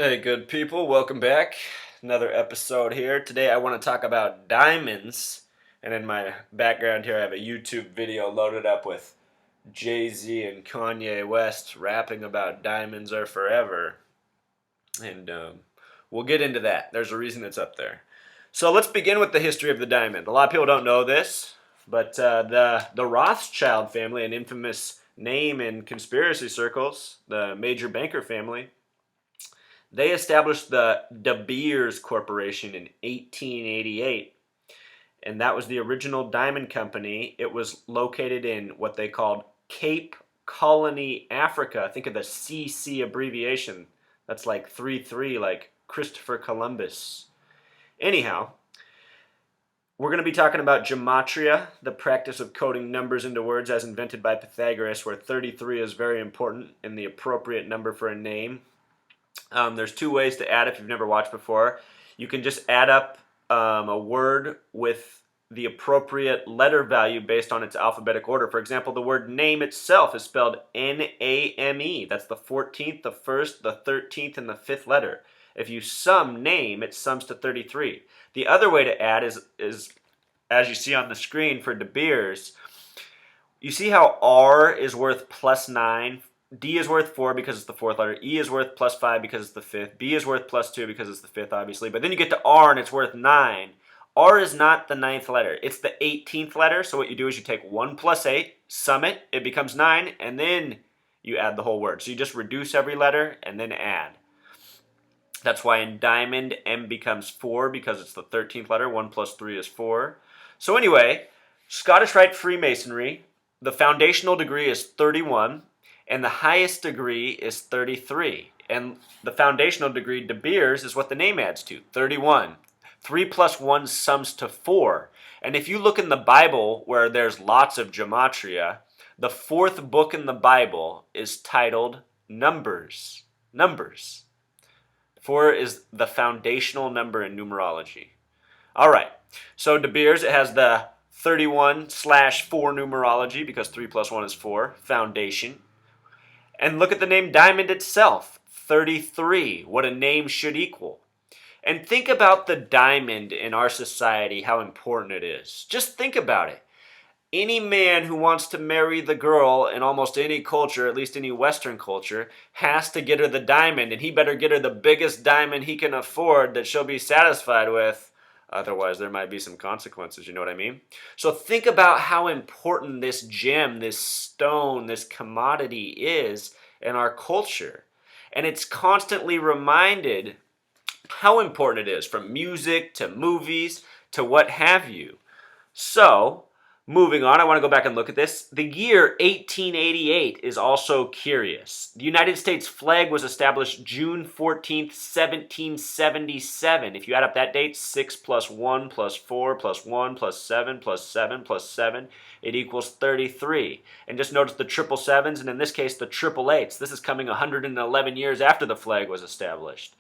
Hey, good people, welcome back. Another episode here. Today I want to talk about diamonds. And in my background here, I have a YouTube video loaded up with Jay-Z and Kanye West rapping about diamonds are forever. And we'll get into that. There's a reason it's up there. So let's begin with the history of the diamond. A lot of people don't know this, but the Rothschild family, an infamous name in conspiracy circles, the major banker family, they established the De Beers Corporation in 1888, and that was the original diamond company. It was located in what they called Cape Colony, Africa. Think of the CC abbreviation. That's like 3-3, like Christopher Columbus. Anyhow, we're going to be talking about gematria, the practice of coding numbers into words as invented by Pythagoras, where 33 is very important and the appropriate number for a name. There's two ways to add if you've never watched before. You can just add up a word with the appropriate letter value based on its alphabetic order. For example, the word name itself is spelled N-A-M-E. That's the 14th, the 1st, the 13th, and the 5th letter. If you sum name, it sums to 33. The other way to add is as you see on the screen for De Beers, you see how R is worth plus 9, D is worth 4 because it's the 4th letter, E is worth plus 5 because it's the 5th, B is worth plus 2 because it's the 5th, obviously, but then you get to R and it's worth 9. R is not the 9th letter, it's the 18th letter, so what you do is you take 1 plus 8, sum it, it becomes 9, and then you add the whole word. So you just reduce every letter and then add. That's why in diamond, M becomes 4 because it's the 13th letter, 1 plus 3 is 4. So anyway, Scottish Rite Freemasonry, the foundational degree is 31, and the highest degree is 33. And the foundational degree, De Beers, is what the name adds to, 31. 3 plus 1 sums to 4. And if you look in the Bible where there's lots of gematria, the 4th book in the Bible is titled Numbers. Numbers. 4 is the foundational number in numerology. All right, so De Beers, it has the 31/4 numerology because 3 plus 1 is 4, foundation. And look at the name diamond itself, 33, what a name should equal. And think about the diamond in our society, how important it is. Just think about it. Any man who wants to marry the girl in almost any culture, at least any Western culture, has to get her the diamond, and he better get her the biggest diamond he can afford that she'll be satisfied with. Otherwise, there might be some consequences, you know what I mean? So think about how important this gem, this stone, this commodity is in our culture. And it's constantly reminded how important it is, from music to movies to what have you. So, moving on, I want to go back and look at this. The year 1888 is also curious. The United States flag was established June 14th, 1777. If you add up that date, 6 plus 1 plus 4 plus 1 plus 7 plus 7 plus 7, it equals 33. And just notice the triple sevens, and in this case, the triple eights. This is coming 111 years after the flag was established.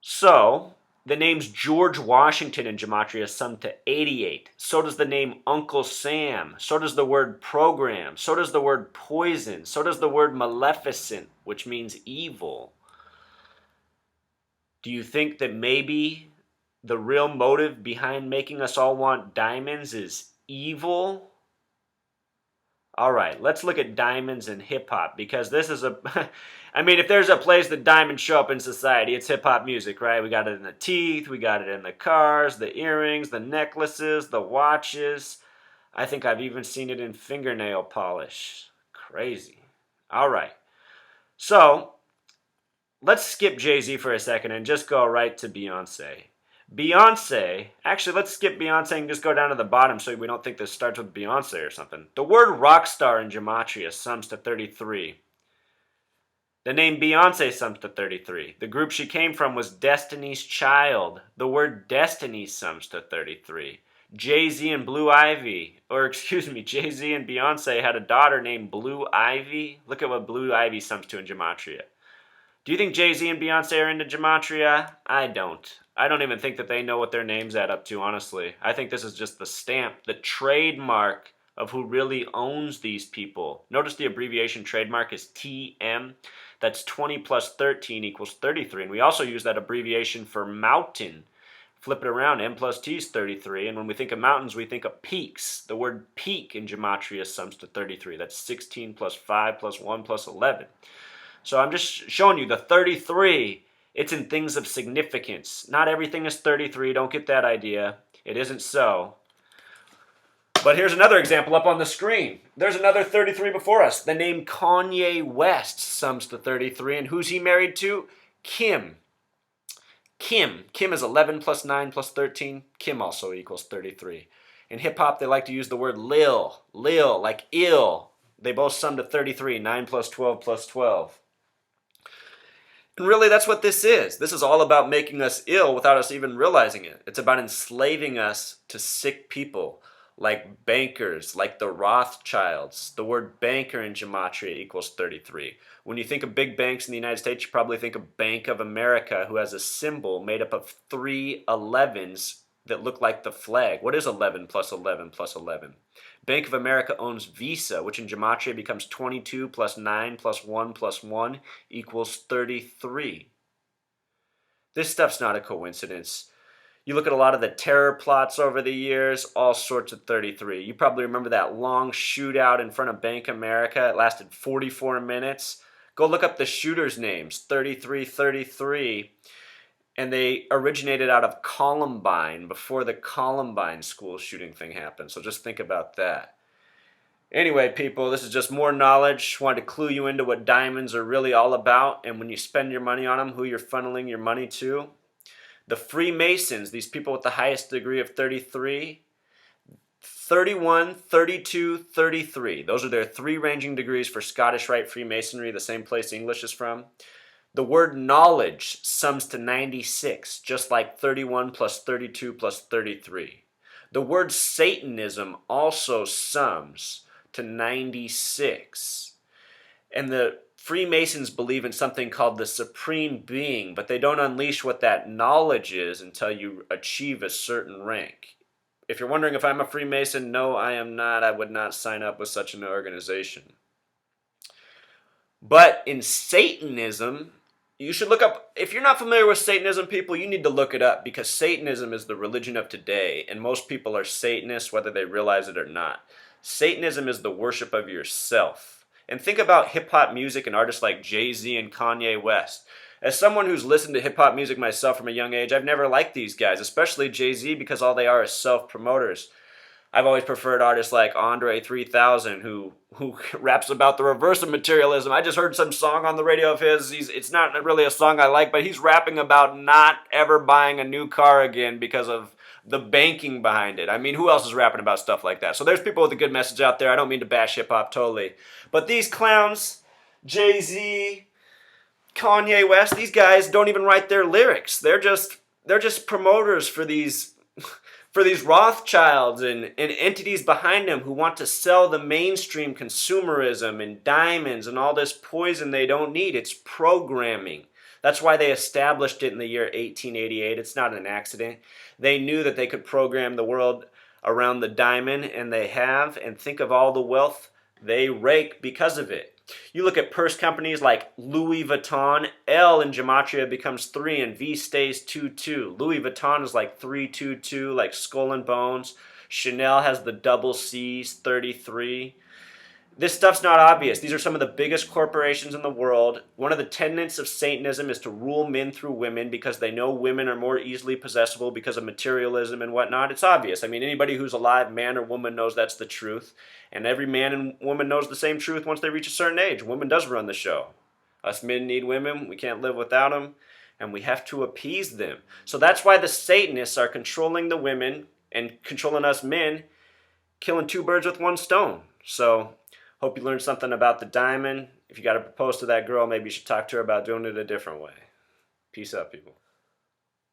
So, the names George Washington in gematria sum to 88. So does the name Uncle Sam. So does the word program. So does the word poison. So does the word maleficent, which means evil. Do you think that maybe the real motive behind making us all want diamonds is evil? All right, let's look at diamonds and hip-hop, because this is I mean, if there's a place that diamonds show up in society, it's hip-hop music, right? We got it in the teeth, we got it in the cars, the earrings, the necklaces, the watches. I think I've even seen it in fingernail polish. Crazy. All right, so let's skip Jay-Z for a second and just go right to Beyonce. Beyonce, actually let's skip Beyonce and just go down to the bottom so we don't think this starts with Beyonce or something. The word rock star in gematria sums to 33. The name Beyonce sums to 33. The group she came from was Destiny's Child. The word destiny sums to 33. Jay-Z and Jay-Z and Beyonce had a daughter named Blue Ivy. Look at what Blue Ivy sums to in gematria. Do you think Jay-Z and Beyonce are into gematria? I don't. I don't even think that they know what their names add up to, honestly. I think this is just the stamp, the trademark of who really owns these people. Notice the abbreviation trademark is TM. That's 20 plus 13 equals 33. And we also use that abbreviation for mountain. Flip it around, M plus T is 33. And when we think of mountains, we think of peaks. The word peak in gematria sums to 33. That's 16 plus 5 plus 1 plus 11. So I'm just showing you the 33. It's in things of significance. Not everything is 33. Don't get that idea. It isn't so. But here's another example up on the screen. There's another 33 before us. The name Kanye West sums to 33. And who's he married to? Kim. Kim is 11 plus 9 plus 13. Kim also equals 33. In hip-hop, they like to use the word lil, like ill. They both sum to 33, 9 plus 12 plus 12. And really, that's what this is. This is all about making us ill without us even realizing it. It's about enslaving us to sick people, like bankers, like the Rothschilds. The word banker in gematria equals 33. When you think of big banks in the United States, you probably think of Bank of America, who has a symbol made up of 3 11s that look like the flag. What is 11 plus 11 plus 11? Bank of America owns Visa, which in gematria becomes 22 plus 9 plus 1 equals 33. This stuff's not a coincidence. You look at a lot of the terror plots over the years, all sorts of 33. You probably remember that long shootout in front of Bank of America. It lasted 44 minutes. Go look up the shooters' names, 3333. And they originated out of Columbine, before the Columbine school shooting thing happened. So just think about that. Anyway, people, this is just more knowledge. Wanted to clue you into what diamonds are really all about, and when you spend your money on them, who you're funneling your money to. The Freemasons, these people with the highest degree of 33, 31, 32, 33. Those are their 3 ranging degrees for Scottish Rite Freemasonry, the same place English is from. The word knowledge sums to 96, just like 31 plus 32 plus 33. The word Satanism also sums to 96. And the Freemasons believe in something called the Supreme Being, but they don't unleash what that knowledge is until you achieve a certain rank. If you're wondering if I'm a Freemason, no, I am not. I would not sign up with such an organization. But in Satanism, you should look up, if you're not familiar with Satanism, people, you need to look it up, because Satanism is the religion of today, and most people are Satanists whether they realize it or not. Satanism is the worship of yourself. And think about hip-hop music and artists like Jay-Z and Kanye West. As someone who's listened to hip-hop music myself from a young age, I've never liked these guys, especially Jay-Z, because all they are is self-promoters. I've always preferred artists like Andre 3000, who raps about the reverse of materialism. I just heard some song on the radio of his. It's not really a song I like, but he's rapping about not ever buying a new car again because of the banking behind it. I mean, who else is rapping about stuff like that? So there's people with a good message out there. I don't mean to bash hip-hop totally. But these clowns, Jay-Z, Kanye West, these guys don't even write their lyrics. They're just promoters for these Rothschilds and entities behind them who want to sell the mainstream consumerism and diamonds and all this poison they don't need. It's programming. That's why they established it in the year 1888. It's not an accident. They knew that they could program the world around the diamond, and they have, and think of all the wealth they rake because of it. You look at purse companies like Louis Vuitton, L in gematria becomes 3 and V stays 2-2. Louis Vuitton is like 322, like Skull and Bones. Chanel has the double C's, 33. This stuff's not obvious. These are some of the biggest corporations in the world. One of the tenets of Satanism is to rule men through women because they know women are more easily possessible because of materialism and whatnot. It's obvious. I mean, anybody who's alive, man or woman, knows that's the truth. And every man and woman knows the same truth once they reach a certain age. Woman does run the show. Us men need women. We can't live without them. And we have to appease them. So that's why the Satanists are controlling the women and controlling us men, killing 2 birds with 1 stone. So hope you learned something about the diamond. If you got to propose to that girl, maybe you should talk to her about doing it a different way. Peace out, people.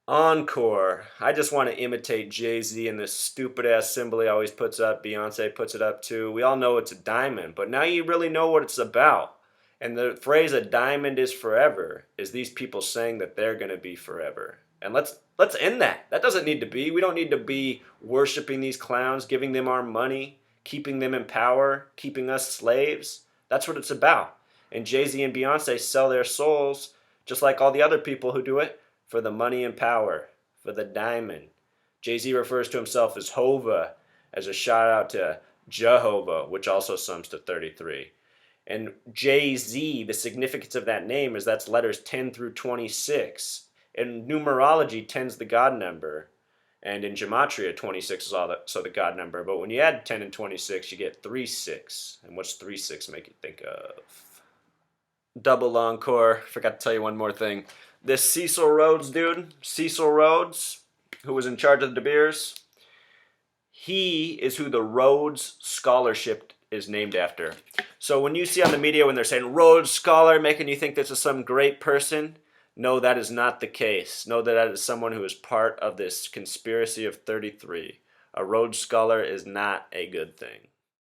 Encore. I just want to imitate Jay-Z and this stupid-ass symbol he always puts up. Beyonce puts it up too. We all know it's a diamond, but now you really know what it's about. And the phrase "a diamond is forever" is these people saying that they're going to be forever. And let's end that. That doesn't need to be. We don't need to be worshiping these clowns, giving them our money, keeping them in power, keeping us slaves. That's what it's about. And Jay-Z and Beyonce sell their souls, just like all the other people who do it, for the money and power, for the diamond. Jay-Z refers to himself as Hova, as a shout out to Jehovah, which also sums to 33. And Jay-Z, the significance of that name is that's letters 10 through 26. In numerology, 10's the God number. And in gematria, 26 is also the God number. But when you add 10 and 26, you get 36. And what's 36 make you think of? Double encore. Forgot to tell you one more thing. This Cecil Rhodes dude, Cecil Rhodes, who was in charge of the De Beers, he is who the Rhodes Scholarship is named after. So when you see on the media when they're saying Rhodes Scholar, making you think this is some great person, no, that is not the case. Know that is someone who is part of this conspiracy of 33. A Rhodes Scholar is not a good thing.